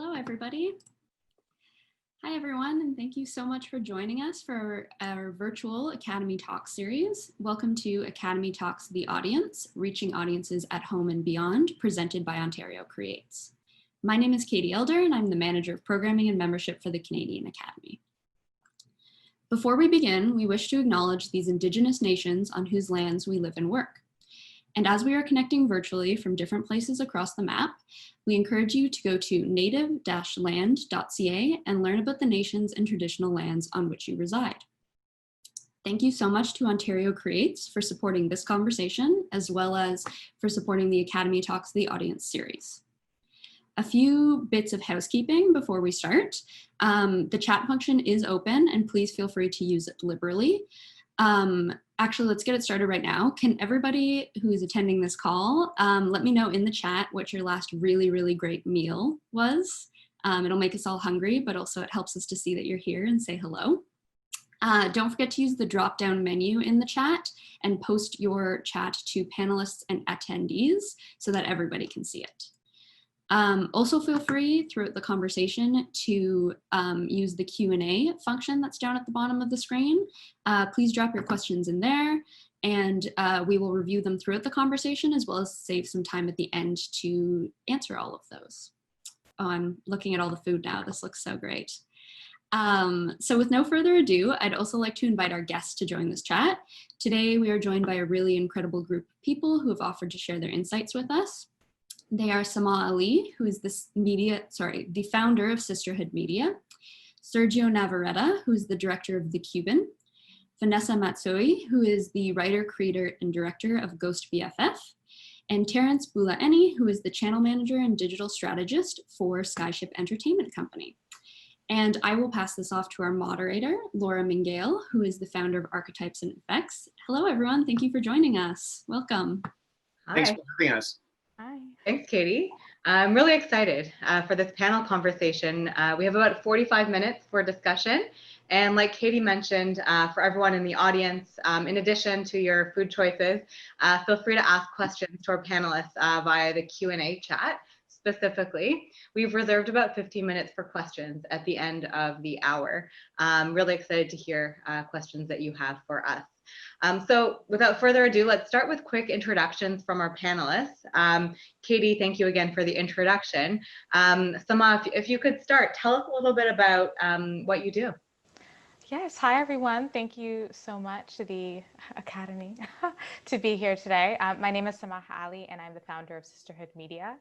Hello, everybody. Hi, everyone, and thank you so much for joining us for our virtual Academy Talks series. Welcome to Academy Talks The Audience, reaching audiences at home and beyond, presented by Ontario Creates. My name is Katie Elder, and I'm the Manager of Programming and Membership for the Canadian Academy. Before we begin, we wish to acknowledge these Indigenous nations on whose lands we live and work. And as we are connecting virtually from different places across the map, we encourage you to go to native-land.ca and learn about the nations and traditional lands on which you reside. Thank you so much to Ontario Creates for supporting this conversation, as well as for supporting the Academy Talks The Audience series. A few bits of housekeeping before we start. The chat function is open and please feel free to use it liberally. Actually, let's get it started right now. Can everybody who is attending this call let me know in the chat what your last really great meal was? It'll make us all hungry, but also it helps us to see that you're here and say hello. Don't forget to use the drop-down menu in the chat and post your chat to panelists and attendees so that everybody can see it. Also feel free throughout the conversation to use the Q&A function that's down at the bottom of the screen. Please drop your questions in there and we will review them throughout the conversation as well as save some time at the end to answer all of those. Oh, I'm looking at all the food now. This looks so great. So with no further ado, I'd also like to invite our guests to join this chat. Today, we are joined by a really incredible group of people who have offered to share their insights with us. They are Samah Ali, who is the founder of Sisterhood Media, Sergio Navarrete, who is the director of The Cuban, Vanessa Matsui, who is the writer, creator, and director of Ghost BFF, and Terence Mbulaheni, who is the channel manager and digital strategist for Skyship Entertainment Company. And I will pass this off to our moderator, Laura Mingail, who is the founder of Archetypes and Effects. Hello, everyone. Thank you for joining us. Welcome. Hi. Thanks for having us. Hi. Thanks, Katie. I'm really excited for this panel conversation. We have about 45 minutes for discussion. And like Katie mentioned, for everyone in the audience, in addition to your food choices, feel free to ask questions to our panelists via the Q&A chat. Specifically, we've reserved about 15 minutes for questions at the end of the hour. I'm really excited to hear questions that you have for us. So without further ado, let's start with quick introductions from our panelists. Katie, thank you again for the introduction. Samah, if you could start, tell us a little bit about what you do. Yes, hi everyone. Thank you so much to the Academy to be here today. My name is Samah Ali and I'm the founder of Sisterhood Media.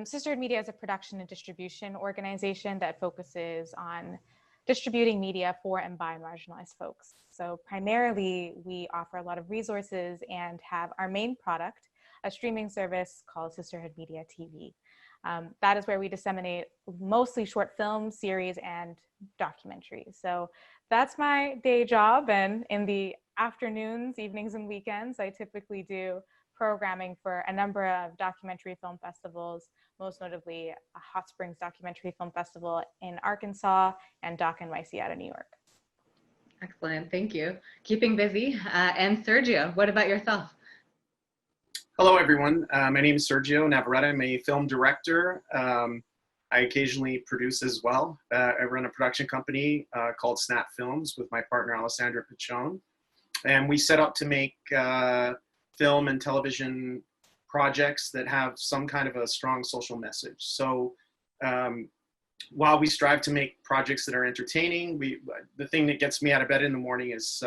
Sisterhood Media is a production and distribution organization that focuses on distributing media for and by marginalized folks. So primarily, we offer a lot of resources and have our main product, a streaming service called Sisterhood Media TV. That is where we disseminate mostly short films, series, and documentaries. So that's my day job. And in the afternoons, evenings, and weekends, I typically do programming for a number of documentary film festivals, most notably Hot Springs Documentary Film Festival in Arkansas and Doc NYC out of New York. Excellent, thank you. Keeping busy. And Sergio, what about yourself? Hello, everyone. My name is Sergio Navarrete. I'm a film director. I occasionally produce as well. I run a production company called Snap Films with my partner, Alessandra Pichon. And we set out to make film and television projects that have some kind of a strong social message. So while we strive to make projects that are entertaining, the thing that gets me out of bed in the morning is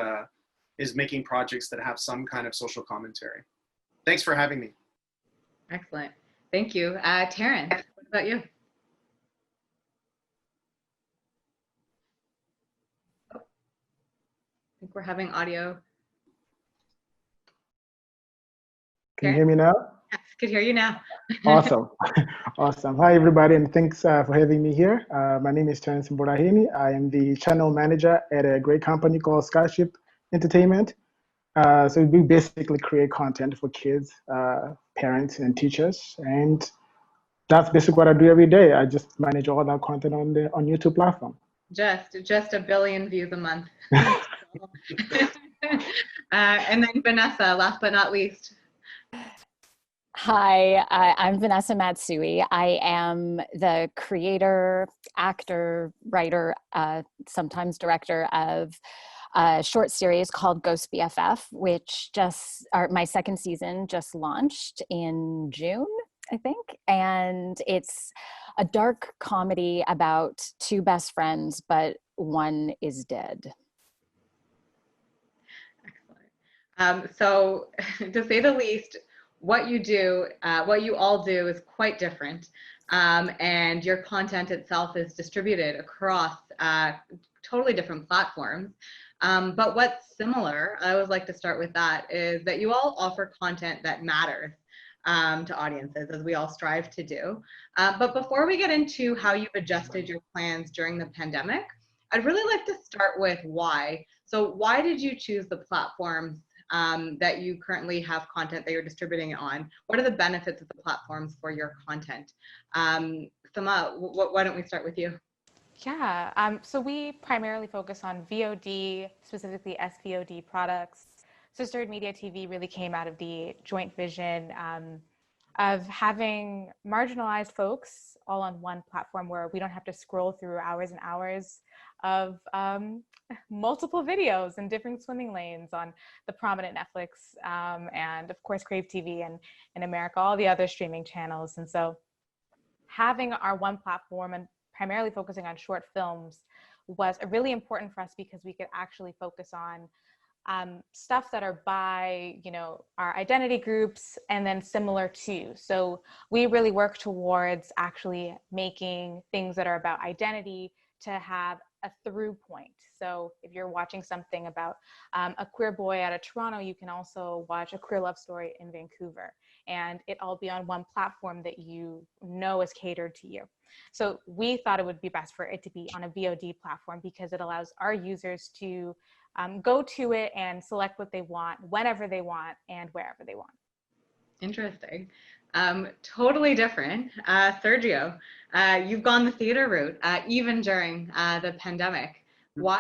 making projects that have some kind of social commentary. Thanks for having me. Excellent. Thank you. Terence, what about you? Oh, I think we're having audio. Can you hear me now? Yes, I could hear you now. Awesome. Awesome. Hi, everybody, and thanks for having me here. My name is Terence Burahimi. I am the channel manager at a great company called Skyship Entertainment. So we basically create content for kids, parents, and teachers. And that's basically what I do every day. I just manage all that content on YouTube platform. Just 1 billion views a month. And then Vanessa, last but not least. Hi, I'm Vanessa Matsui. I am the creator, actor, writer, sometimes director of a short series called Ghost BFF, which my second season just launched in June, I think. And it's a dark comedy about two best friends, but one is dead. Excellent. So to say the least, what you all do is quite different. And your content itself is distributed across totally different platforms. But what's similar, I always like to start with that, is that you all offer content that matters to audiences, as we all strive to do. But before we get into how you've adjusted your plans during the pandemic, I'd really like to start with why. So why did you choose the platforms that you currently have content that you're distributing it on? What are the benefits of the platforms for your content? Samah, why don't we start with you? Yeah, so we primarily focus on VOD, specifically SVOD products. Sisterhood Media TV really came out of the joint vision of having marginalized folks all on one platform where we don't have to scroll through hours and hours of multiple videos in different swimming lanes on the prominent Netflix and of course Crave TV and in America, all the other streaming channels. And so having our one platform and primarily focusing on short films was really important for us because we could actually focus on stuff that are by, our identity groups and then similar to. So we really work towards actually making things that are about identity to have a through point. So if you're watching something about a queer boy out of Toronto, you can also watch a queer love story in Vancouver, and it all be on one platform that you know is catered to you. So we thought it would be best for it to be on a VOD platform because it allows our users to go to it and select what they want, whenever they want, and wherever they want. Interesting. Totally different. Sergio, you've gone the theater route, even during the pandemic. Why?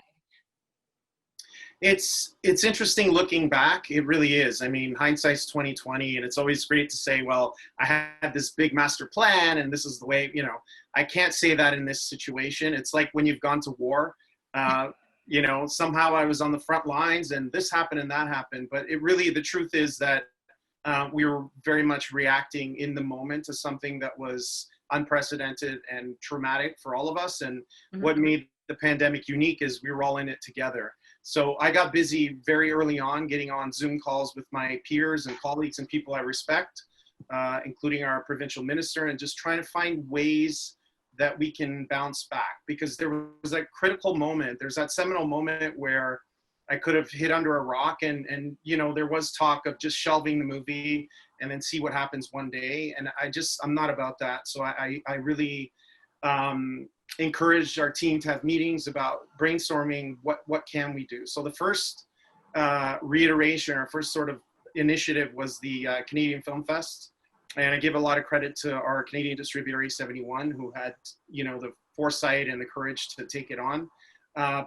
It's interesting looking back. It really is. I mean, hindsight's 2020, and it's always great to say, well, I had this big master plan, and this is the way, I can't say that in this situation. It's like when you've gone to war, somehow I was on the front lines and this happened and that happened. But the truth is that we were very much reacting in the moment to something that was unprecedented and traumatic for all of us. And what made the pandemic unique is we were all in it together. So I got busy very early on getting on Zoom calls with my peers and colleagues and people I respect, including our provincial minister, and just trying to find ways that we can bounce back, because there was a critical moment. There's that seminal moment where I could have hid under a rock and there was talk of just shelving the movie and then see what happens one day. And I'm not about that. So I really encouraged our team to have meetings about brainstorming what can we do. So the first reiteration, or first sort of initiative was the Canadian Film Fest. And I give a lot of credit to our Canadian distributor, A71, who had, the foresight and the courage to take it on.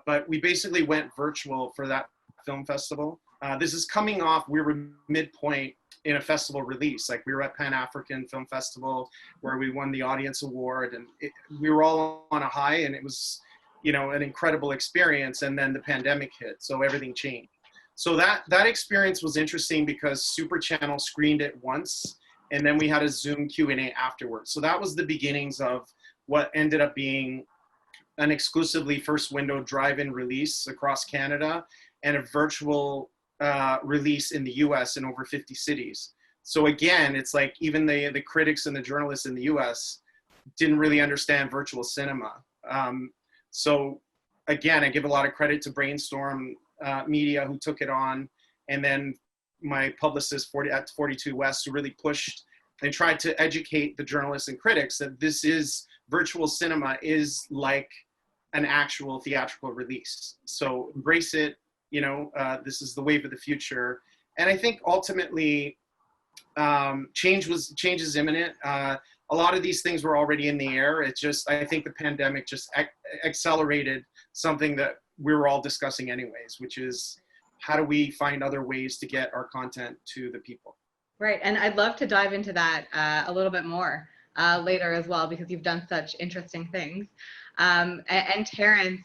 But we basically went virtual for that film festival. This is coming off, we were midpoint in a festival release. Like we were at Pan-African Film Festival where we won the audience award, and we were all on a high, and it was, an incredible experience. And then the pandemic hit, so everything changed. So that experience was interesting because Super Channel screened it once, and then we had a Zoom Q&A afterwards. So that was the beginnings of what ended up being an exclusively first window drive-in release across Canada and a virtual release in the US in over 50 cities. So again, it's like even the critics and the journalists in the US didn't really understand virtual cinema. So again, I give a lot of credit to Brainstorm Media, who took it on, and then my publicist at 42 West, who really pushed and tried to educate the journalists and critics that virtual cinema is like an actual theatrical release. So embrace it, this is the wave of the future. And I think ultimately change is imminent. A lot of these things were already in the air. I think the pandemic just accelerated something that we were all discussing anyways, which is how do we find other ways to get our content to the people? Right, and I'd love to dive into that a little bit more later as well, because you've done such interesting things. And Terence,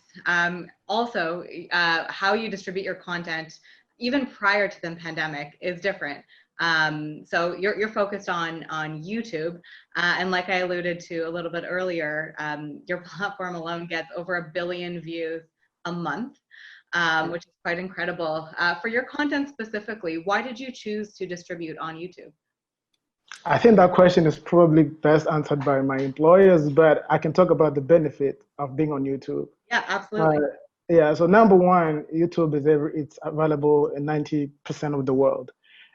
also how you distribute your content, even prior to the pandemic, is different. So you're focused on YouTube, and like I alluded to a little bit earlier, your platform alone gets over 1 billion views a month. Which is quite incredible. For your content specifically, why did you choose to distribute on YouTube? I think that question is probably best answered by my employers, but I can talk about the benefit of being on YouTube. Yeah, absolutely. Yeah, so number one, YouTube it's available in 90% of the world,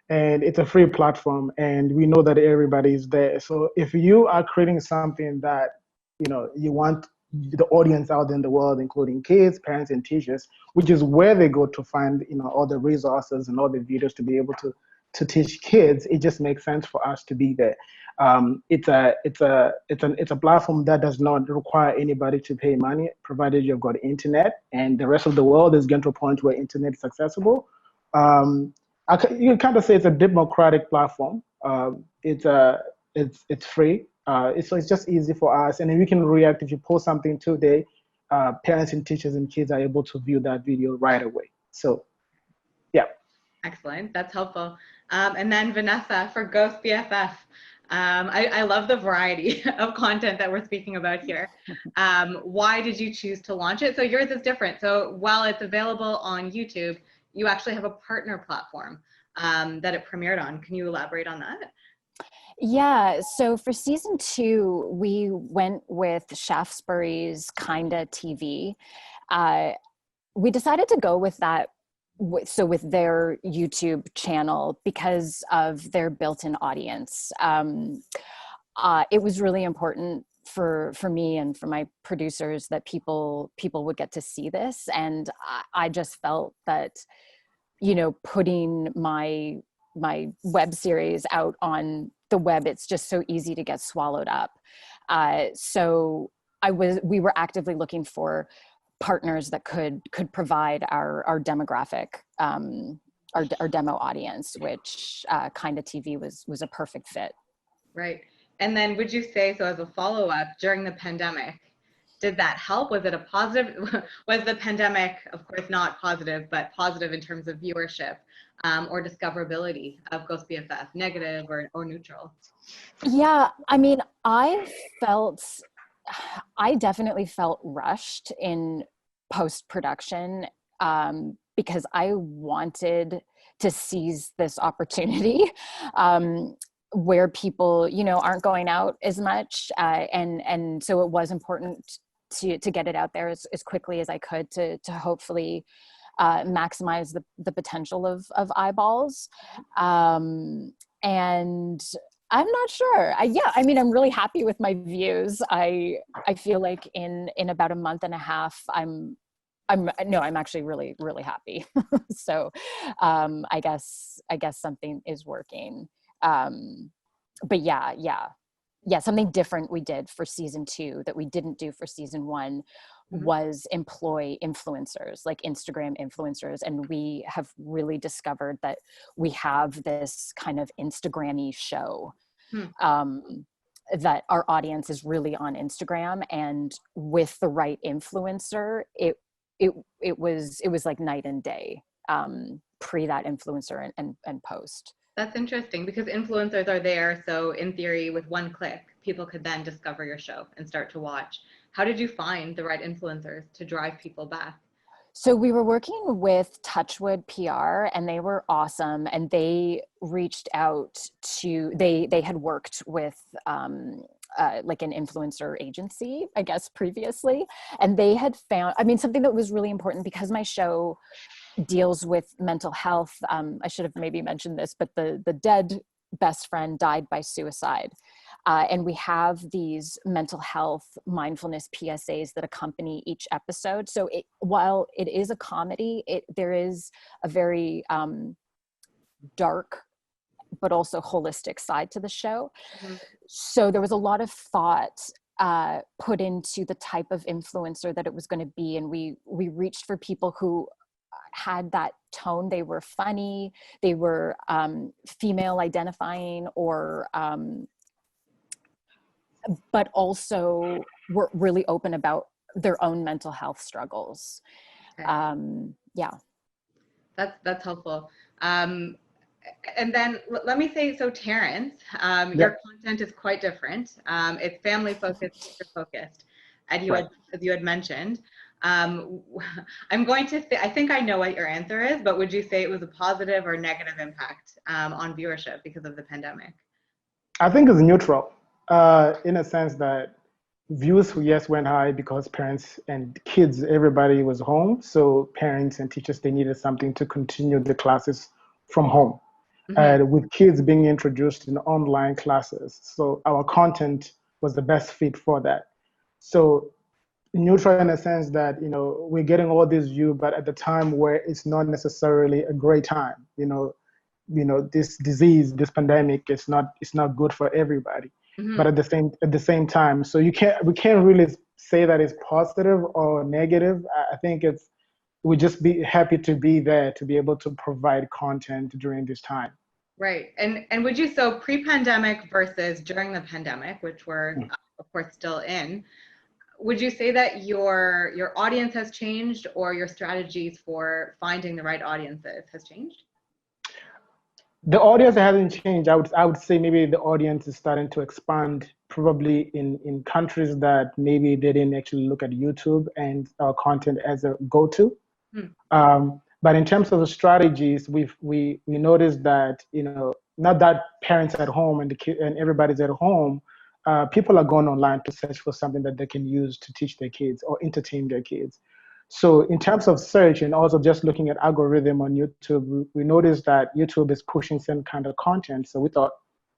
and it's a free platform, and we know that everybody is there. So if you are creating something that you want the audience out in the world, including kids, parents, and teachers, which is where they go to find all the resources and all the videos to be able to teach kids, it just makes sense for us to be there. It's a platform that does not require anybody to pay money, provided you've got internet, and the rest of the world is getting to a point where internet is accessible. You can kind of say it's a democratic platform. It's free. So it's just easy for us, and then we can react if you post something today. Parents and teachers and kids are able to view that video right away. So, yeah. Excellent, that's helpful. And then Vanessa, for Ghost BFF, I love the variety of content that we're speaking about here. Why did you choose to launch it? So yours is different. So while it's available on YouTube, you actually have a partner platform that it premiered on. Can you elaborate on that? Yeah, so for season 2, we went with Shaftesbury's Kinda TV. We decided to go with that, with their YouTube channel, because of their built-in audience. It was really important for me and for my producers that people would get to see this, and I just felt that putting my web series out on the web, it's just so easy to get swallowed up. So we were actively looking for partners that could provide our demographic, our demo audience, which Kinda TV was a perfect fit. Right. And then would you say, so as a follow-up, during the pandemic, did that help? Was it a positive? Was the pandemic, of course, not positive, but positive in terms of viewership or discoverability of Ghost BFF, negative or neutral? Yeah, I mean, I definitely felt rushed in post-production because I wanted to seize this opportunity where people, aren't going out as much. And so it was important to get it out there as quickly as I could to hopefully maximize the potential of eyeballs. And I'm not sure. I'm really happy with my views. I feel like in about a month and a half, I'm actually really, really happy. So I guess something is working. But yeah, something different we did for season 2 that we didn't do for season 1 was employ influencers, like Instagram influencers. And we have really discovered that we have this kind of Instagram-y show, that our audience is really on Instagram, and with the right influencer, it was like night and day, pre that influencer and post. That's interesting, because influencers are there. So in theory, with one click, people could then discover your show and start to watch. How did you find the right influencers to drive people back? So we were working with Touchwood PR, and they were awesome. And they reached out to, they had worked with like an influencer agency, I guess, previously. And they had found, something that was really important, because my show deals with mental health. I should have maybe mentioned this, but the dead best friend died by suicide. And we have these mental health mindfulness PSAs that accompany each episode. So while it is a comedy, there is a very dark but also holistic side to the show. So there was a lot of thought put into the type of influencer that it was going to be. And we reached for people who had that tone. They were funny, they were female identifying, or but also were really open about their own mental health struggles. Okay. Yeah. That's helpful. And then let me say, so Terence, Yep. your content is quite different. It's family focused, teacher focused, and as you had mentioned. I'm going to say, I think I know what your answer is, but would you say it was a positive or negative impact on viewership because of the pandemic? I think it's neutral, in a sense that views, yes, went high because parents and kids, everybody was home. So parents and teachers, they needed something to continue the classes from home. With kids being introduced in online classes. So our content was the best fit for that. So neutral in a sense that, you know, we're getting all these views, but at the time where it's not necessarily a great time, you know, this disease, this pandemic, it's not good for everybody. But at the same time, so we can't really say that it's positive or negative. I think we just be happy to be there to be able to provide content during this time. Right. And would you, so pre-pandemic versus during the pandemic, which we're of course still in, would you say that your audience has changed, or your strategies for finding the right audiences has changed? The audience hasn't changed. I would say maybe the audience is starting to expand, probably in countries that maybe they didn't actually look at YouTube and our content as a go-to. But in terms of the strategies, we noticed that, you know, not that parents at home and and everybody's at home, people are going online to search for something that they can use to teach their kids or entertain their kids. So in terms of search and also just looking at algorithm on YouTube, we noticed that YouTube is pushing some kind of content. So we thought,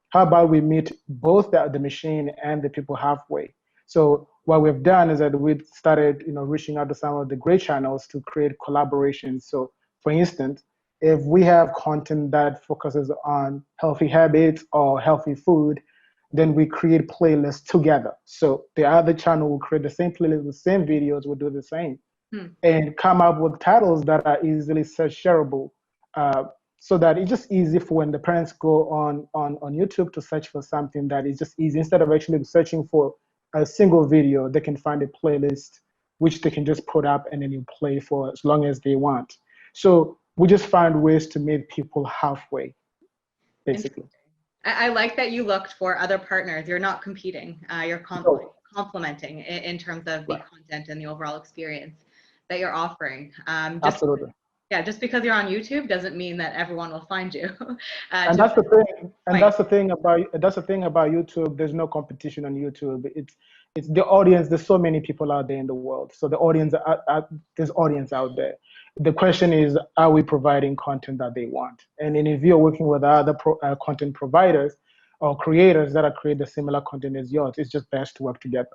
how about we meet both the machine and the people halfway? So what we've done is that we started, you know, reaching out to some of the great channels to create collaborations. So for instance, if we have content that focuses on healthy habits or healthy food, then we create playlists together. So the other channel will create the same playlist, the same videos, will do the same, and come up with titles that are easily search shareable, so that it's just easy for when the parents go on YouTube to search for something, that is just easy. Instead of actually searching for a single video, they can find a playlist which they can just put up and then you play for as long as they want. So we just find ways to meet people halfway, basically. I like that you looked for other partners. You're not competing. You're complementing in terms of the content and the overall experience that you're offering. Absolutely. Yeah, just because you're on YouTube doesn't mean that everyone will find you. And that's the thing. And that's the thing about YouTube. There's no competition on YouTube. It's the audience. There's so many people out there in the world. So the audience, there's audience out there. The question is, are we providing content that they want? And then if you're working with other content providers or creators that are creating similar content as yours, it's just best to work together.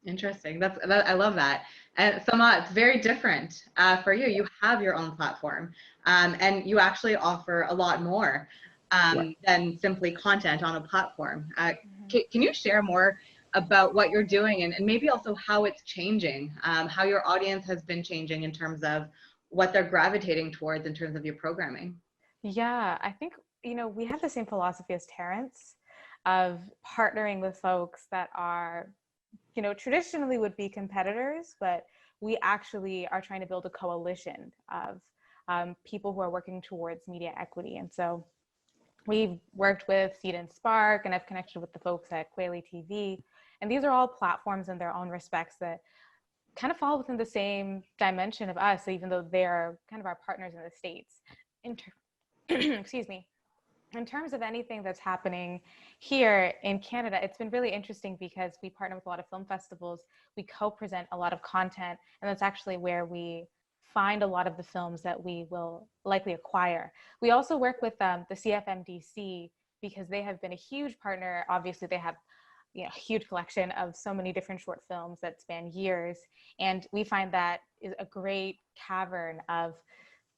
Interesting. I love that. And Samah, it's very different for you. You have your own platform, and you actually offer a lot more than simply content on a platform. Can you share more about what you're doing, and maybe also how it's changing, how your audience has been changing in terms of what they're gravitating towards in terms of your programming? Yeah, I think, you know, we have the same philosophy as Terence of partnering with folks that are, you know, traditionally would be competitors, but we actually are trying to build a coalition of people who are working towards media equity. And so we've worked with Seed and Spark, and I've connected with the folks at Kweli TV. And these are all platforms in their own respects that kind of fall within the same dimension of us, even though they're kind of our partners in the States. Excuse me. In terms of anything that's happening here in Canada, it's been really interesting because we partner with a lot of film festivals. We co-present a lot of content, and that's actually where we find a lot of the films that we will likely acquire. We also work with the CFMDC because they have been a huge partner. Obviously, they have, you know, a huge collection of so many different short films that span years, and we find that is a great cavern of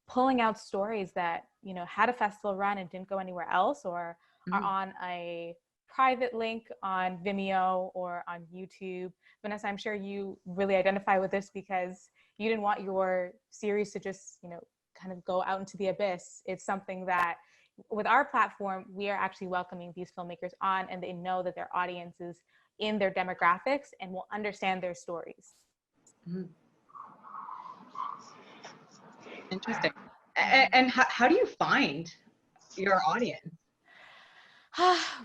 pulling out stories that, you know, had a festival run and didn't go anywhere else, or are on a private link on Vimeo or on YouTube. Vanessa, I'm sure you really identify with this because you didn't want your series to just, kind of go out into the abyss. It's something that with our platform, we are actually welcoming these filmmakers on, and they know that their audience is in their demographics and will understand their stories. Mm-hmm. Interesting. And how do you find your audience?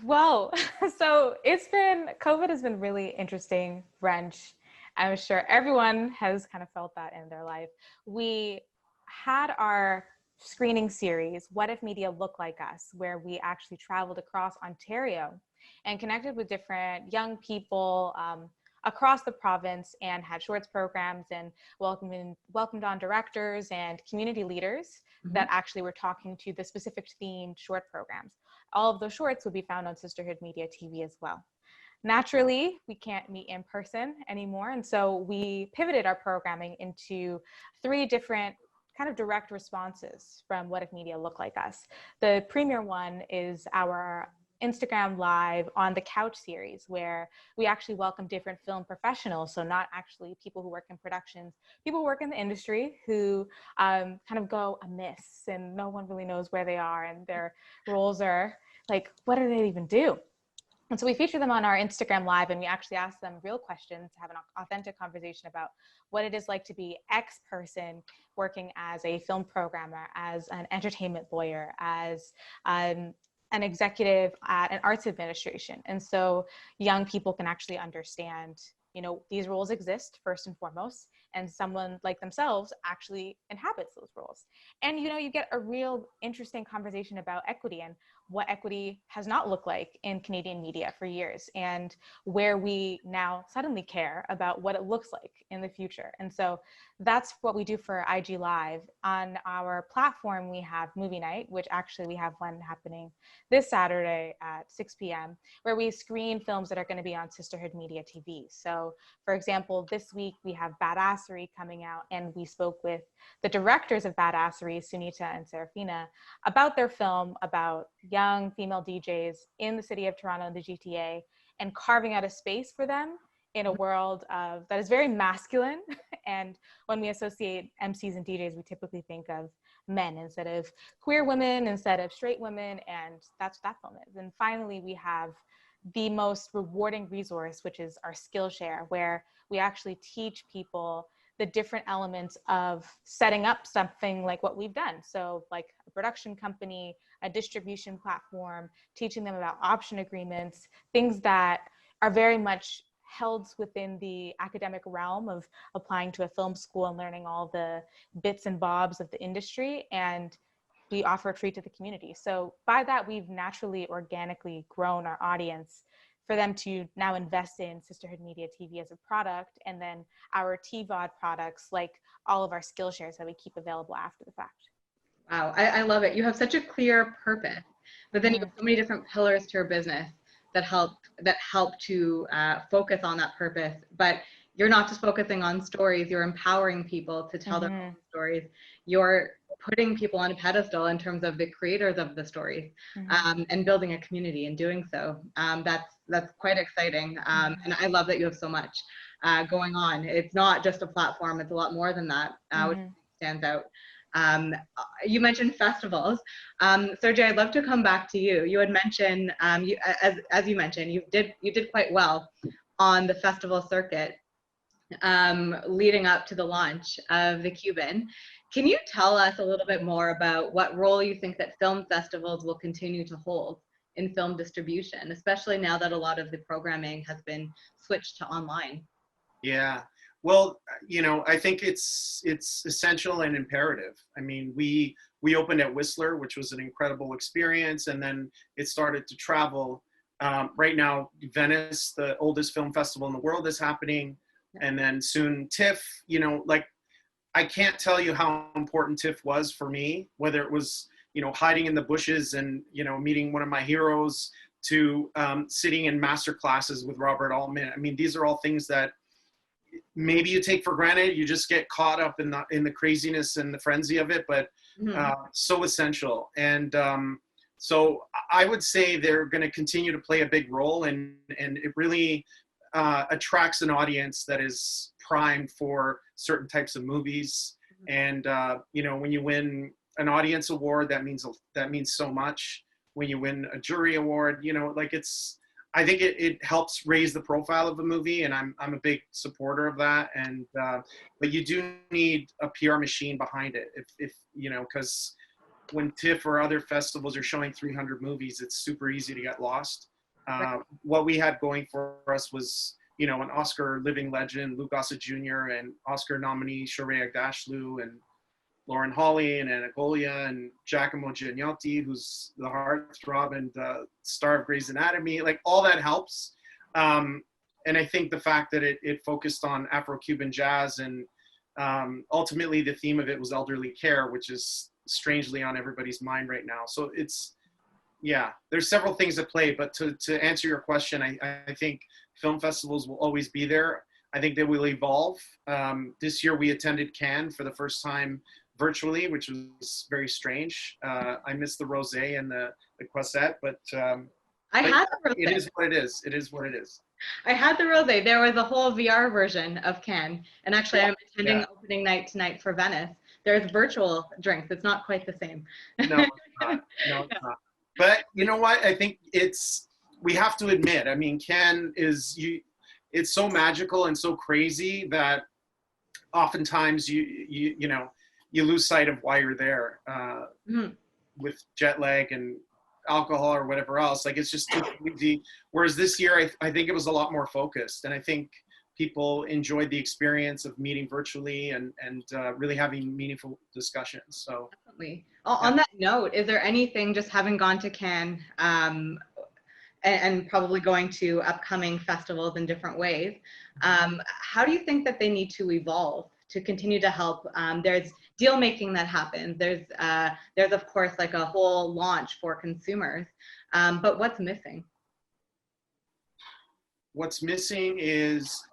Well, so COVID has been really interesting wrench. I'm sure everyone has kind of felt that in their life. We had our screening series, What If Media Looked Like Us, where we actually traveled across Ontario and connected with different young people across the province and had shorts programs and welcomed on directors and community leaders that actually were talking to the specific themed short programs. All of those shorts will be found on Sisterhood Media TV as well. Naturally, we can't meet in person anymore, and so we pivoted our programming into 3 different kind of direct responses from What If Media Looked Like Us. The premier one is our Instagram Live on the Couch series, where we actually welcome different film professionals. So not actually people who work in productions, people who work in the industry who kind of go amiss and no one really knows where they are and their roles are like, what do they even do? And so we feature them on our Instagram Live, and we actually ask them real questions to have an authentic conversation about what it is like to be X person working as a film programmer, as an entertainment lawyer, as an executive at an arts administration. And so young people can actually understand, these roles exist first and foremost, and someone like themselves actually inhabits those roles. And, you get a real interesting conversation about equity and what equity has not looked like in Canadian media for years, and where we now suddenly care about what it looks like in the future. And so that's what we do for IG Live. On our platform, we have movie night, which actually we have one happening this Saturday at 6 p.m., where we screen films that are going to be on Sisterhood Media TV. So, for example, this week we have Badassery coming out, and we spoke with the directors of Badassery, Sunita and Serafina, about their film about young female DJs in the city of Toronto and the GTA, and carving out a space for them in a world that is very masculine. And when we associate MCs and DJs, we typically think of men instead of queer women, instead of straight women, and that's what that film is. And finally, we have the most rewarding resource, which is our Skillshare, where we actually teach people the different elements of setting up something like what we've done. So like a production company, a distribution platform, teaching them about option agreements, things that are very much held within the academic realm of applying to a film school and learning all the bits and bobs of the industry. And we offer it free to the community. So by that, we've naturally, organically grown our audience for them to now invest in Sisterhood Media TV as a product, and then our TVOD products, like all of our Skillshares that we keep available after the fact. Wow, I love it. You have such a clear purpose, but then you have so many different pillars to your business that help to focus on that purpose. But you're not just focusing on stories, you're empowering people to tell their own stories. You're putting people on a pedestal in terms of the creators of the stories, and building a community in doing so. That's quite exciting. And I love that you have so much going on. It's not just a platform, it's a lot more than that, which stands out. You mentioned festivals. Sergio, I'd love to come back to you. You had mentioned, as you mentioned, you did quite well on the festival circuit leading up to the launch of the Cuban. Can you tell us a little bit more about what role you think that film festivals will continue to hold in film distribution, especially now that a lot of the programming has been switched to online? Yeah. Well, I think it's essential and imperative. I mean, we opened at Whistler, which was an incredible experience, and then it started to travel. Right now, Venice, the oldest film festival in the world, is happening, and then soon TIFF. I can't tell you how important TIFF was for me, whether it was hiding in the bushes and meeting one of my heroes, to sitting in master classes with Robert Altman. I mean, these are all things that maybe you take for granted. You just get caught up in the craziness and the frenzy of it, but so essential. And So I would say they're going to continue to play a big role, and it really attracts an audience that is primed for certain types of movies. And you know, when you win an audience award, that means so much. When you win a jury award, you know, like I think it helps raise the profile of a movie, and I'm a big supporter of that. And but you do need a PR machine behind it, if you know, because when TIFF or other festivals are showing 300 movies, it's super easy to get lost. What we had going for us was, you know, an Oscar living legend, Luke Gossett Jr., and Oscar nominee Shohreh Aghdashloo, and Lauren Holly, and Anna Golia, and Giacomo Giannotti, who's the heartthrob and star of Grey's Anatomy. Like, all that helps. And I think the fact that it focused on Afro-Cuban jazz, and ultimately the theme of it was elderly care, which is strangely on everybody's mind right now. So yeah, there's several things at play, but to answer your question, I think film festivals will always be there. I think they will evolve. This year we attended Cannes for the first time virtually, which was very strange. I missed the rosé and the croissant, but I had the rosé. It is what it is. It is what it is. I had the rosé. There was a whole VR version of Cannes, and actually I'm attending opening night tonight for Venice. There's virtual drinks. It's not quite the same. No, it's not. No, it's not. But you know what? I think we have to admit, I mean, Cannes it's so magical and so crazy that oftentimes you lose sight of why you're there with jet lag and alcohol or whatever else. Like, it's just too easy. Whereas this year, I think it was a lot more focused, and I think people enjoyed the experience of meeting virtually and really having meaningful discussions. So definitely. On that note, is there anything, just having gone to Cannes and probably going to upcoming festivals in different ways, how do you think that they need to evolve to continue to help? There's deal making that happens. There's of course like a whole launch for consumers, but what's missing? What's missing is,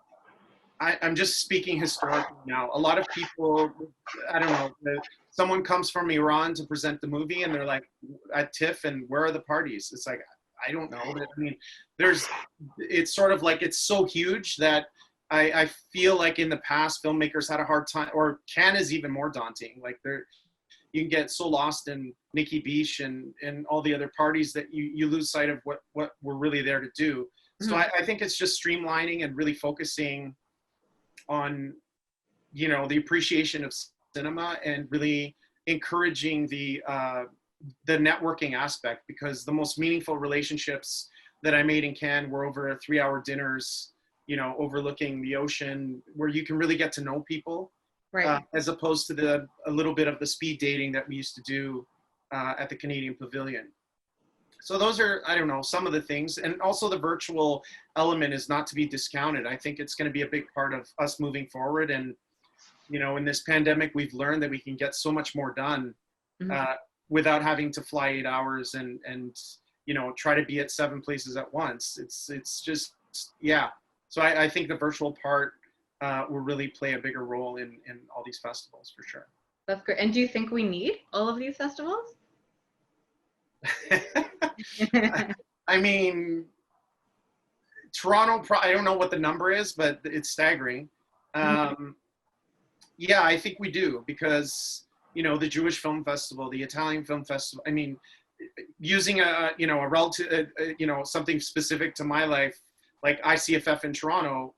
I'm just speaking historically now. A lot of people, I don't know, someone comes from Iran to present the movie and they're like, at TIFF, and where are the parties? It's like, I don't know. But I mean, it's sort of like, it's so huge that I feel like in the past, filmmakers had a hard time, or Cannes is even more daunting. Like, you can get so lost in Nikki Beach and all the other parties that you lose sight of what we're really there to do. So I think it's just streamlining and really focusing on, you know, the appreciation of cinema, and really encouraging the networking aspect, because the most meaningful relationships that I made in Cannes were over 3-hour dinners, you know, overlooking the ocean, where you can really get to know people, right? As opposed to a little bit of the speed dating that we used to do at the Canadian Pavilion. So those are, I don't know, some of the things. And also the virtual element is not to be discounted. I think it's going to be a big part of us moving forward. And, you know, in this pandemic, we've learned that we can get so much more done without having to fly 8 hours and you know, try to be at 7 places at once. It's just, yeah. So I think the virtual part will really play a bigger role in all these festivals, for sure. That's great. And do you think we need all of these festivals? I mean, Toronto, I don't know what the number is, but it's staggering. Yeah, I think we do, because, you know, the Jewish Film Festival, the Italian Film Festival, I mean, using a relative, you know, something specific to my life, like ICFF in Toronto,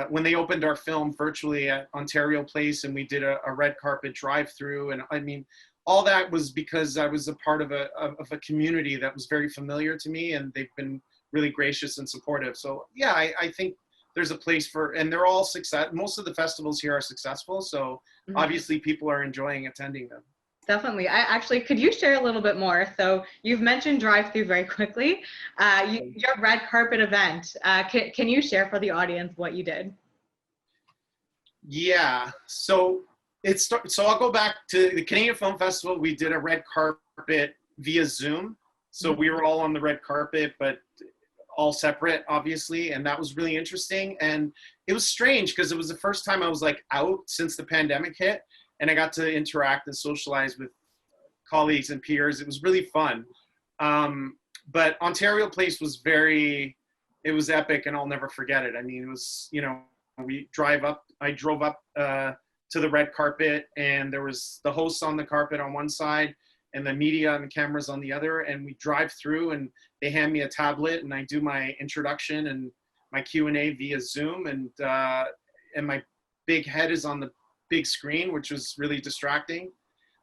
when they opened our film virtually at Ontario Place, and we did a red carpet drive-through, and I mean, all that was because I was a part of a community that was very familiar to me, and they've been really gracious and supportive. So yeah, I think there's a place for, and they're all success. Most of the festivals here are successful, so obviously people are enjoying attending them. Definitely. Could you share a little bit more? So you've mentioned drive-through very quickly. Your red carpet event. Can you share for the audience what you did? Yeah. So I'll go back to the Canadian Film Festival. We did a red carpet via Zoom. So we were all on the red carpet, but all separate, obviously. And that was really interesting. And it was strange because it was the first time I was like out since the pandemic hit. And I got to interact and socialize with colleagues and peers. It was really fun. But Ontario Place was it was epic, and I'll never forget it. I mean, it was, you know, I drove up to the red carpet, and there was the hosts on the carpet on one side and the media and the cameras on the other, and we drive through and they hand me a tablet and I do my introduction and my Q&A via Zoom, and my big head is on the big screen, which was really distracting.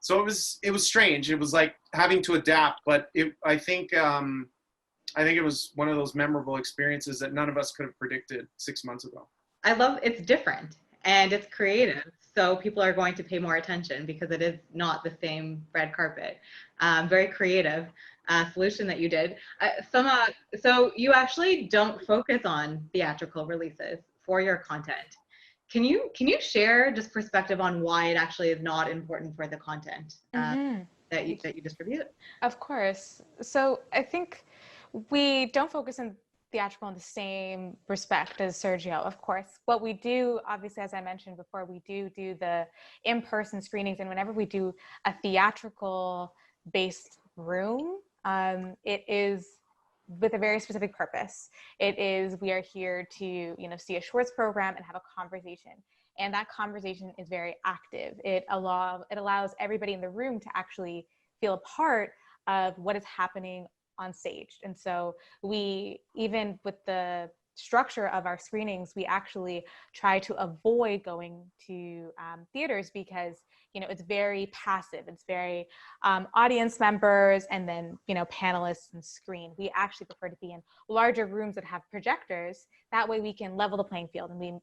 So it was strange. It was like having to adapt, but I think it was one of those memorable experiences that none of us could have predicted 6 months ago. I love it's different and it's creative. So people are going to pay more attention because it is not the same red carpet. Very creative solution that you did. Samah, so you actually don't focus on theatrical releases for your content. Can you share just perspective on why it actually is not important for the content that you distribute? Of course. So I think we don't focus on theatrical in the same respect as Sergio, of course. What we do, obviously, as I mentioned before, we do the in-person screenings, and whenever we do a theatrical-based room, it is with a very specific purpose. It is, we are here to, you know, see a Schwartz program and have a conversation. And that conversation is very active. It allows everybody in the room to actually feel a part of what is happening on stage. And so we, even with the structure of our screenings, we actually try to avoid going to theaters because, you know, it's very passive. It's very audience members and then, you know, panelists and screen. We actually prefer to be in larger rooms that have projectors. That way we can level the playing field and we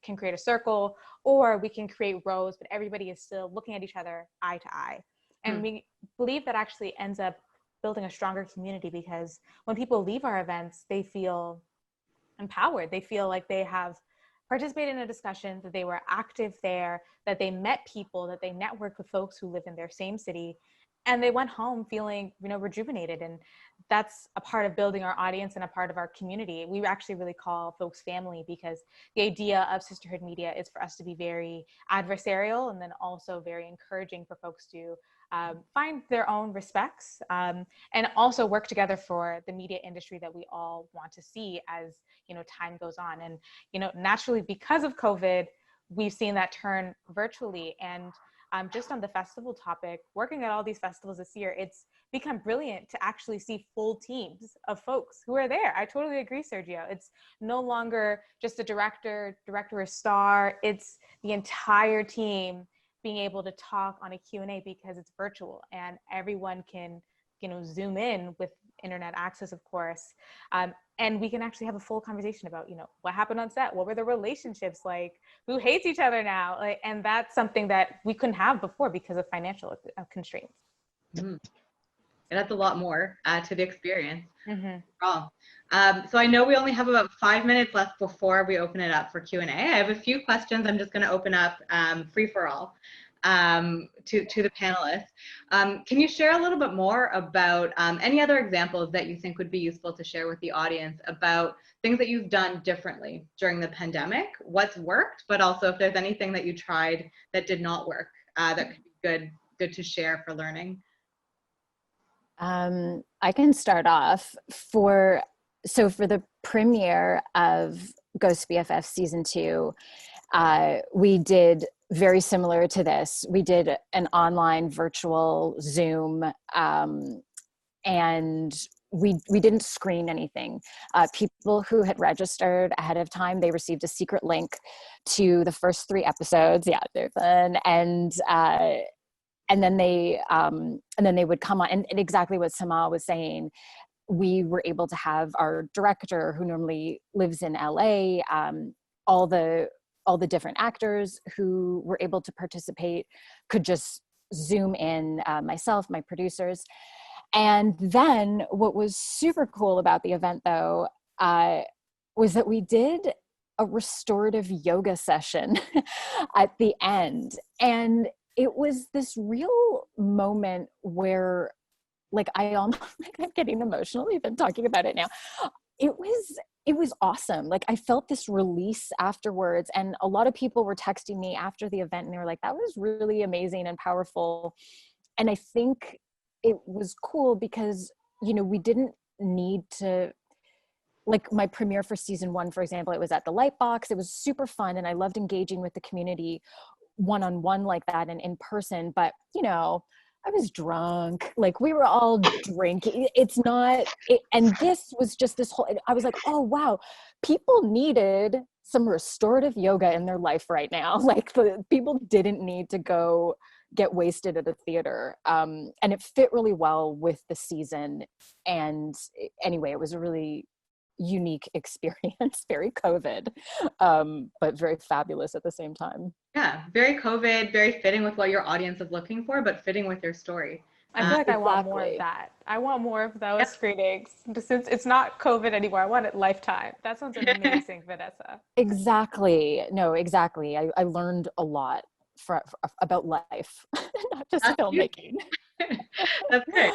can create a circle, or we can create rows, but everybody is still looking at each other eye to eye. And we believe that actually ends up building a stronger community, because when people leave our events, they feel empowered. They feel like they have participated in a discussion, that they were active there, that they met people, that they networked with folks who live in their same city, and they went home feeling, you know, rejuvenated. And that's a part of building our audience and a part of our community. We actually really call folks family, because the idea of Sisterhood Media is for us to be very adversarial and then also very encouraging for folks to find their own respects and also work together for the media industry that we all want to see as, you know, time goes on. And, you know, naturally, because of COVID, we've seen that turn virtually. And just on the festival topic, working at all these festivals this year, it's become brilliant to actually see full teams of folks who are there. I totally agree, Sergio. It's no longer just a director or star. It's the entire team being able to talk on a Q&A because it's virtual and everyone can, you know, zoom in with internet access, of course. And we can actually have a full conversation about, you know, what happened on set, what were the relationships like, who hates each other now, like, and that's something that we couldn't have before because of financial constraints. It adds a lot more to the experience. So I know we only have about 5 minutes left before we open it up for Q&A. I have a few questions I'm just going to open up free for all to the panelists. Can you share a little bit more about any other examples that you think would be useful to share with the audience about things that you've done differently during the pandemic, what's worked, but also if there's anything that you tried that did not work that could be good to share for learning? I can start off. For the premiere of Ghost BFF season 2, we did very similar to this. We did an online virtual Zoom, and we didn't screen anything. People who had registered ahead of time, they received a secret link to the first 3 episodes. Yeah, they're fun. And then they would come on, and exactly what Samah was saying, we were able to have our director, who normally lives in LA, all the different actors who were able to participate could just Zoom in, myself, my producers. And then what was super cool about the event, though, was that we did a restorative yoga session at the end. And it was this real moment where, like, I'm getting emotional even talking about it now. It was awesome. Like, I felt this release afterwards, and a lot of people were texting me after the event and they were like, that was really amazing and powerful. And I think it was cool because, you know, we didn't need to, like my premiere for season 1, for example, it was at the Lightbox. It was super fun. And I loved engaging with the community one-on-one like that and in person. But, you know, I was drunk, like we were all drinking. It's not, and this was just this whole, I was like, oh, wow, people needed some restorative yoga in their life right now. Like the people didn't need to go get wasted at a theater. And it fit really well with the season. And anyway, it was a really unique experience, very COVID, but very fabulous at the same time. Yeah, very COVID, very fitting with what your audience is looking for, but fitting with your story. I feel like I want more of Exactly. that. I want more of those screenings. Since it's not COVID anymore, I want it lifetime. That sounds amazing, Vanessa. Exactly. No, exactly. I learned a lot about life, not just filmmaking. That's great.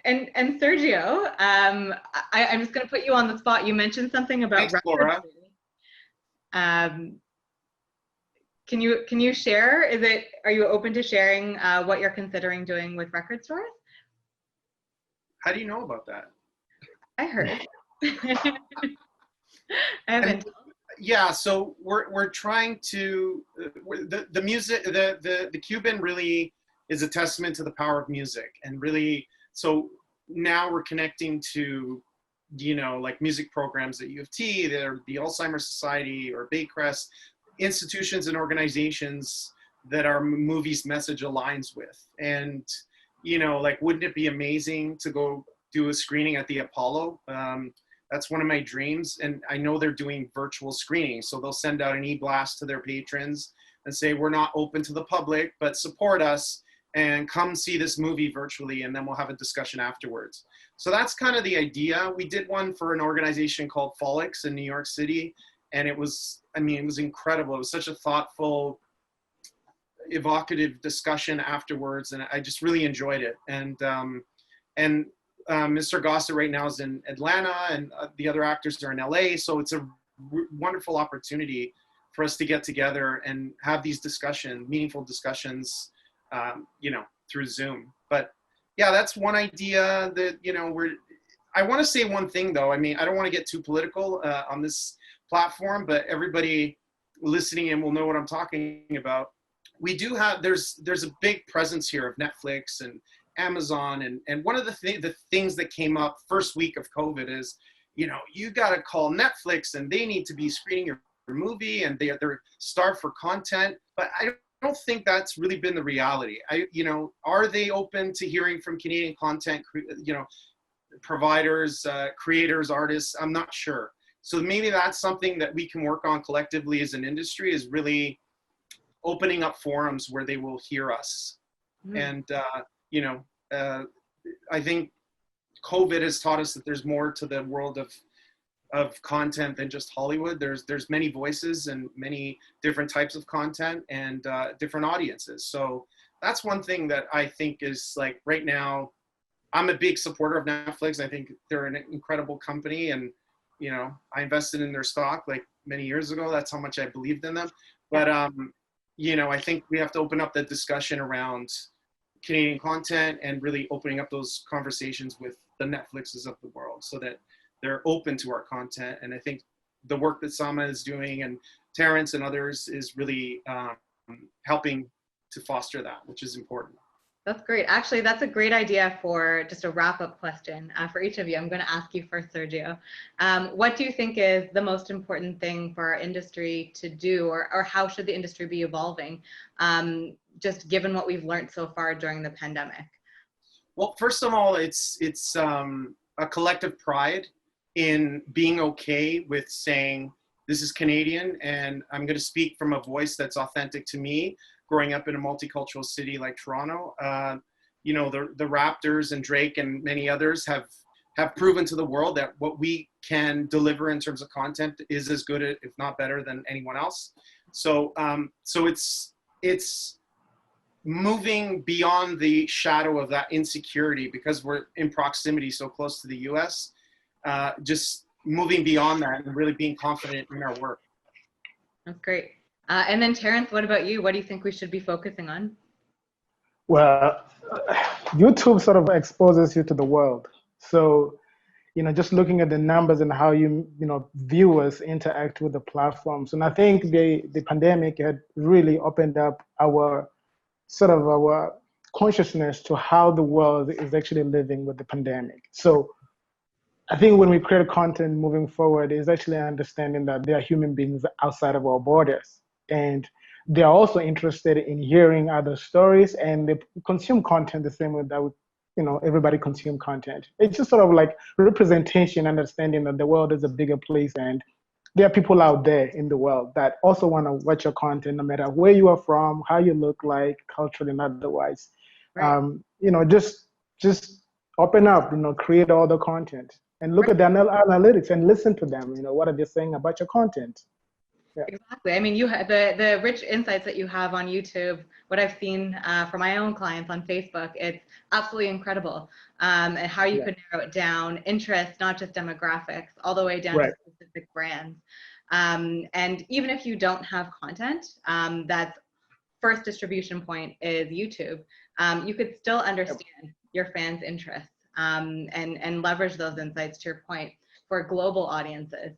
And Sergio, I'm just going to put you on the spot. You mentioned something about Thanks, Laura. Can you share? Are you open to sharing what you're considering doing with record stores? How do you know about that? I heard. I haven't. Yeah, so we're trying to the music, the Cuban really is a testament to the power of music, and really, so now we're connecting to, you know, like music programs at U of T, the Alzheimer's Society or Baycrest, institutions and organizations that our movie's message aligns with. And, you know, like, wouldn't it be amazing to go do a screening at the Apollo? That's one of my dreams. And I know they're doing virtual screenings. So they'll send out an e-blast to their patrons and say, we're not open to the public, but support us and come see this movie virtually. And then we'll have a discussion afterwards. So that's kind of the idea. We did one for an organization called Folix in New York City. And it was, I mean, it was incredible. It was such a thoughtful, evocative discussion afterwards. And I just really enjoyed it. And Mr. Gossett right now is in Atlanta, and the other actors are in LA. So it's a wonderful opportunity for us to get together and have these meaningful discussions, you know, through Zoom. But yeah, that's one idea that, you know, I want to say one thing though. I mean, I don't want to get too political on this platform, but everybody listening in will know what I'm talking about. We do have, there's a big presence here of Netflix and Amazon, and one of the things that came up first week of COVID is, you know, you got to call Netflix and they need to be screening your movie and they're starved for content. But I don't think that's really been the reality. You know, are they open to hearing from Canadian content, you know, providers, creators, artists? I'm not sure. So maybe that's something that we can work on collectively as an industry, is really opening up forums where they will hear us. And, you know, I think COVID has taught us that there's more to the world of content than just Hollywood. There's many voices and many different types of content and different audiences. So that's one thing that I think is, like, right now, I'm a big supporter of Netflix. I think they're an incredible company, and, you know, I invested in their stock like many years ago. That's how much I believed in them. But, you know, I think we have to open up the discussion around Canadian content and really opening up those conversations with the Netflixes of the world so that they're open to our content. And I think the work that Samah is doing and Terence and others is really helping to foster that, which is important. That's great. Actually, that's a great idea for just a wrap-up question for each of you. I'm going to ask you first, Sergio. What do you think is the most important thing for our industry to do, or how should the industry be evolving, just given what we've learned so far during the pandemic? Well, first of all, it's a collective pride in being okay with saying, this is Canadian, and I'm going to speak from a voice that's authentic to me. Growing up in a multicultural city like Toronto, you know, the Raptors and Drake and many others have proven to the world that what we can deliver in terms of content is as good, if not better, than anyone else. So, so it's moving beyond the shadow of that insecurity, because we're in proximity so close to the US, just moving beyond that and really being confident in our work. That's great. And then Terence, what about you? What do you think we should be focusing on? Well, YouTube sort of exposes you to the world. So, just looking at the numbers and how viewers interact with the platforms. And I think the pandemic had really opened up our consciousness to how the world is actually living with the pandemic. So I think when we create content moving forward is actually understanding that there are human beings outside of our borders. And they're also interested in hearing other stories, and they consume content the same way that everybody consume content. It's just sort of like representation, understanding that the world is a bigger place, and there are people out there in the world that also want to watch your content, no matter where you are from, how you look like, culturally and otherwise. Right. Just open up, create all the content, and look at the analytics and listen to them. What are they saying about your content? Yeah. Exactly. I mean, you have the rich insights that you have on YouTube. What I've seen from my own clients on Facebook, it's absolutely incredible. And how you could narrow it down, interest, not just demographics, all the way down to specific brands. And even if you don't have content, that's first distribution point is YouTube. You could still understand your fans' interests and leverage those insights, to your point, for global audiences.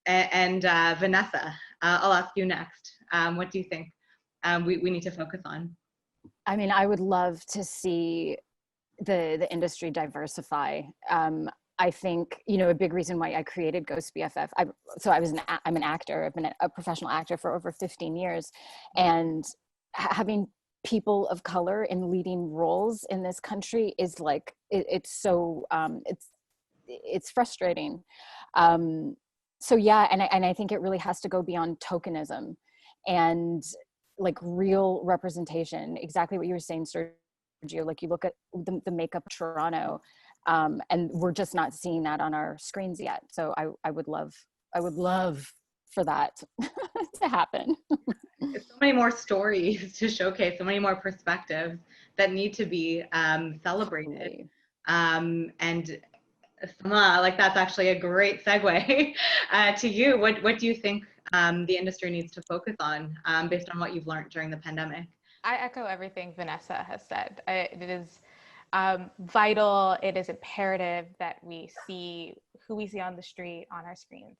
And Vanessa, I'll ask you next. What do you think we need to focus on? I mean, I would love to see the industry diversify. I think, a big reason why I created Ghost BFF, I'm an actor. I've been a professional actor for over 15 years. And having people of color in leading roles in this country is like, it's frustrating. So yeah, and I think it really has to go beyond tokenism and like real representation. Exactly what you were saying, Sergio. Like you look at the makeup Toronto, and we're just not seeing that on our screens yet. So I would love for that to happen. It's so many more stories to showcase, so many more perspectives that need to be celebrated. And Samah, like that's actually a great segue to you. What do you think the industry needs to focus on based on what you've learned during the pandemic? I echo everything Vanessa has said. It is vital. It is imperative that we see who we see on the street, on our screens.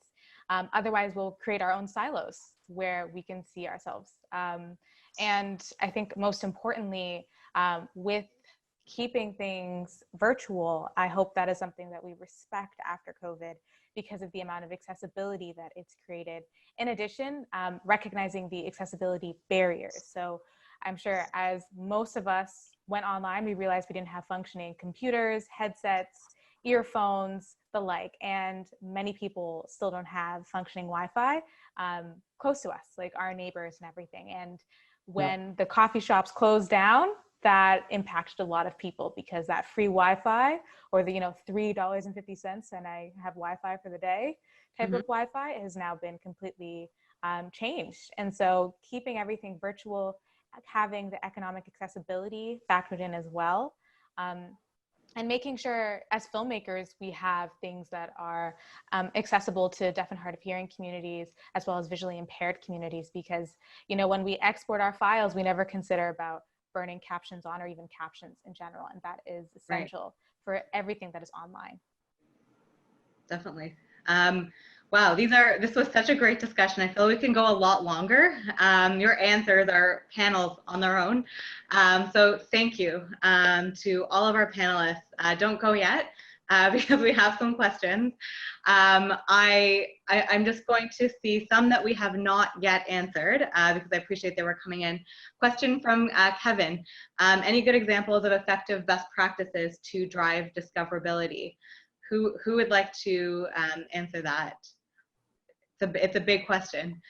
Otherwise, we'll create our own silos where we can see ourselves. And I think most importantly, with keeping things virtual, I hope that is something that we respect after COVID because of the amount of accessibility that it's created. In addition, recognizing the accessibility barriers. So I'm sure as most of us went online, we realized we didn't have functioning computers, headsets, earphones, the like, and many people still don't have functioning Wi-Fi close to us, like our neighbors and everything. And when the coffee shops closed down, that impacted a lot of people because that free Wi-Fi or the $3.50 and I have Wi-Fi for the day type of Wi-Fi has now been completely changed. And so keeping everything virtual, having the economic accessibility factored in as well, and making sure as filmmakers we have things that are accessible to deaf and hard of hearing communities as well as visually impaired communities, because when we export our files we never consider about burning captions on or even captions in general, and that is essential for everything that is online. Definitely. Wow, this was such a great discussion. I feel we can go a lot longer. Your answers are panels on their own. So thank you to all of our panelists. Don't go yet because we have some questions. I'm just going to see some that we have not yet answered because I appreciate they were coming in. Question from Kevin. Any good examples of effective best practices to drive discoverability? Who would like to answer that? It's a big question.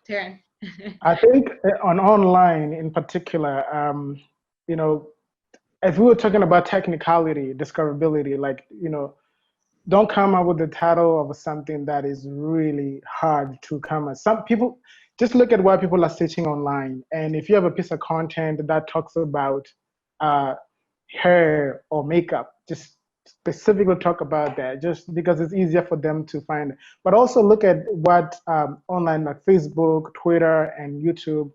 Terence. I think on online in particular, if we were talking about technicality, discoverability, don't come up with the title of something that is really hard to come at. Some people, just look at what people are searching online. And if you have a piece of content that talks about hair or makeup, just specifically talk about that, just because it's easier for them to find. But also look at what online, like Facebook, Twitter, and YouTube,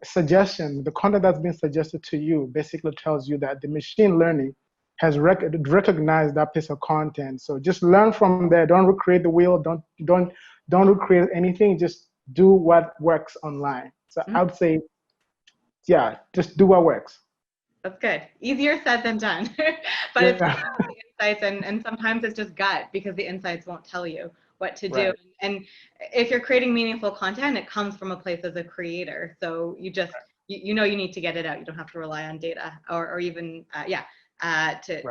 suggestion, the content that's been suggested to you basically tells you that the machine learning has recognized that piece of content. So just learn from there. Don't recreate the wheel. Don't recreate anything. Just do what works online. So I would say, yeah, just do what works. That's good. Easier said than done. But Yeah. it's really about the insights, and sometimes it's just gut because the insights won't tell you what to do. Right. And if you're creating meaningful content, it comes from a place as a creator. So you just, you know, you need to get it out. You don't have to rely on data or even, to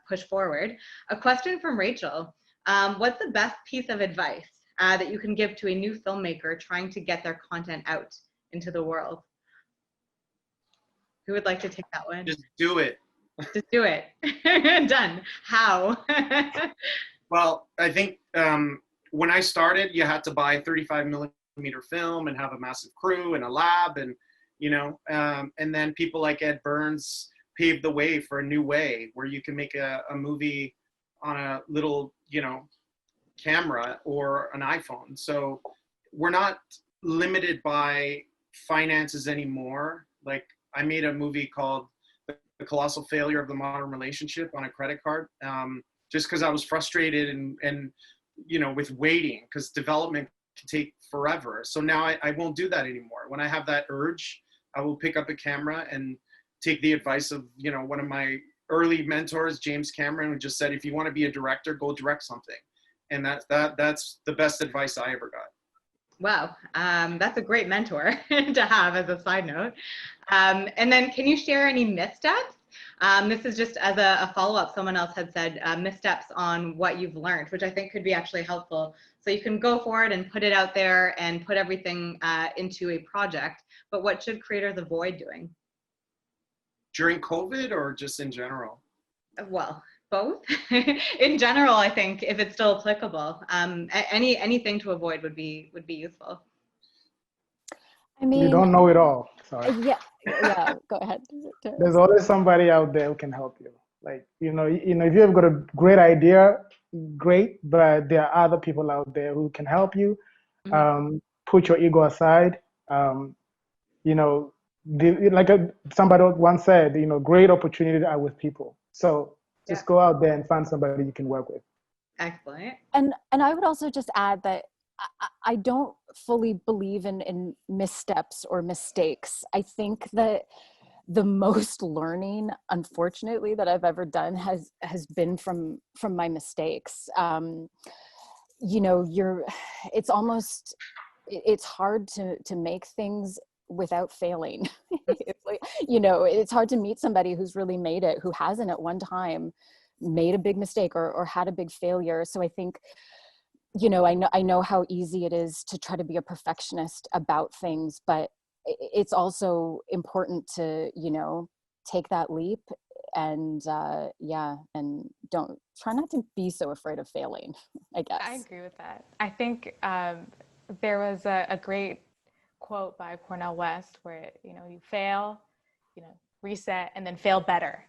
push forward. A question from Rachel. What's the best piece of advice that you can give to a new filmmaker trying to get their content out into the world? Who would like to take that one? Just do it. Just do it. Done. How? Well, I think when I started, you had to buy 35 millimeter film and have a massive crew and a lab, and and then people like Ed Burns paved the way for a new way where you can make a movie on a little camera or an iPhone. So we're not limited by finances anymore. Like, I made a movie called The Colossal Failure of the Modern Relationship on a credit card, just because I was frustrated and with waiting, because development can take forever. So now I won't do that anymore. When I have that urge, I will pick up a camera and take the advice of one of my early mentors, James Cameron, who just said, if you want to be a director, go direct something. And that's the best advice I ever got. Wow, that's a great mentor to have as a side note. And then can you share any missteps? This is just as a follow-up. Someone else had said missteps on what you've learned, which I think could be actually helpful. So you can go forward and put it out there and put everything into a project, but what should creators avoid doing? During COVID or just in general? Well, both. In general, I think if it's still applicable, anything to avoid would be useful. I mean, you don't know it all. Sorry. Yeah. Go ahead. There's always somebody out there who can help you. Like if you have got a great idea, great, but there are other people out there who can help you. Put your ego aside. Somebody once said, great opportunities are with people. So just go out there and find somebody you can work with. Excellent. And I would also just add that I don't fully believe in missteps or mistakes. I think that the most learning, unfortunately, that I've ever done has been from my mistakes. It's hard to make things without failing. It's hard to meet somebody who's really made it, who hasn't at one time made a big mistake or had a big failure. So I think, I know how easy it is to try to be a perfectionist about things, but it's also important to, take that leap and try not to be so afraid of failing, I guess. I agree with that. I think there was a great quote by Cornel West where, you fail, reset, and then fail better.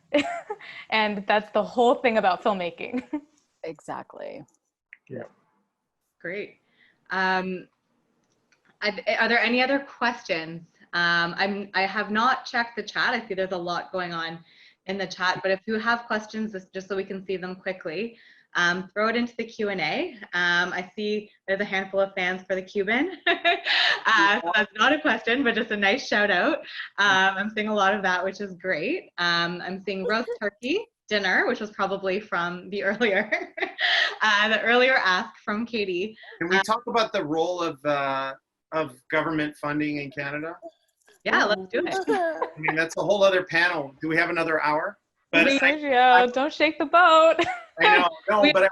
And that's the whole thing about filmmaking. Exactly. Yeah. Great. Are there any other questions? I have not checked the chat. I see there's a lot going on in the chat, but if you have questions, just so we can see them quickly, throw it into the Q&A. I see there's a handful of fans for the Cuban. So that's not a question, but just a nice shout out. I'm seeing a lot of that, which is great. I'm seeing roast turkey dinner, which was probably from the earlier ask from Katie. Can we talk about the role of government funding in Canada? Yeah, let's do it. I mean, that's a whole other panel. Do we have another hour? But Sergio, don't shake the boat. I know, but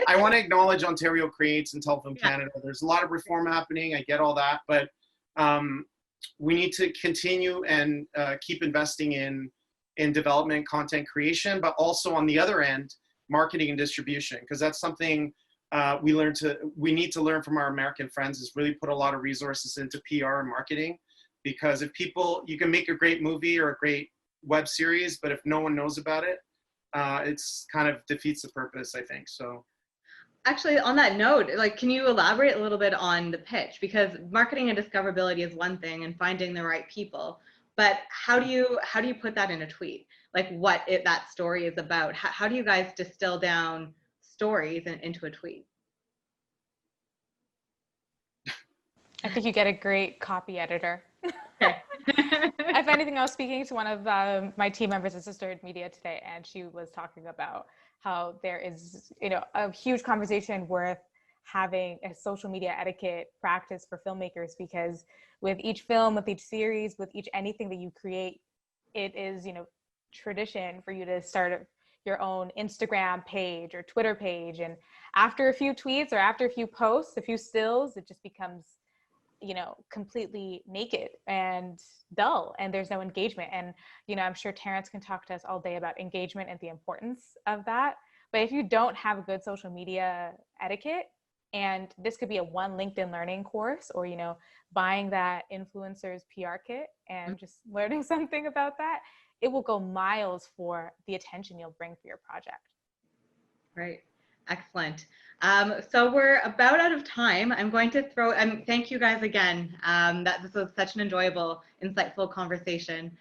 I want to acknowledge Ontario Creates and Telefilm Canada. There's a lot of reform happening. I get all that, but we need to continue and keep investing in development, content creation, but also on the other end, marketing and distribution, because that's something we need to learn from our American friends, is really put a lot of resources into PR and marketing. Because if you can make a great movie or a great web series, but if no one knows about it, it's kind of defeats the purpose, I think. So Actually, on that note, like, can you elaborate a little bit on the pitch? Because marketing and discoverability is one thing, and finding the right people. But how do you put that in a tweet? Like, what that story is about? How do you guys distill down stories into a tweet? I think you get a great copy editor. Okay. If anything, I was speaking to one of my team members at Sisterhood Media today, and she was talking about how there is, a huge conversation worth having a social media etiquette practice for filmmakers, because with each film, with each series, with each anything that you create, it is, tradition for you to start your own Instagram page or Twitter page. And after a few tweets or after a few posts, a few stills, it just becomes completely naked and dull, and there's no engagement. And, I'm sure Terence can talk to us all day about engagement and the importance of that. But if you don't have a good social media etiquette, and this could be a one LinkedIn learning course, or, buying that influencer's PR kit and just learning something about that, it will go miles for the attention you'll bring for your project. Right. Excellent. So we're about out of time. I'm going to throw, thank you guys again. This was such an enjoyable, insightful conversation.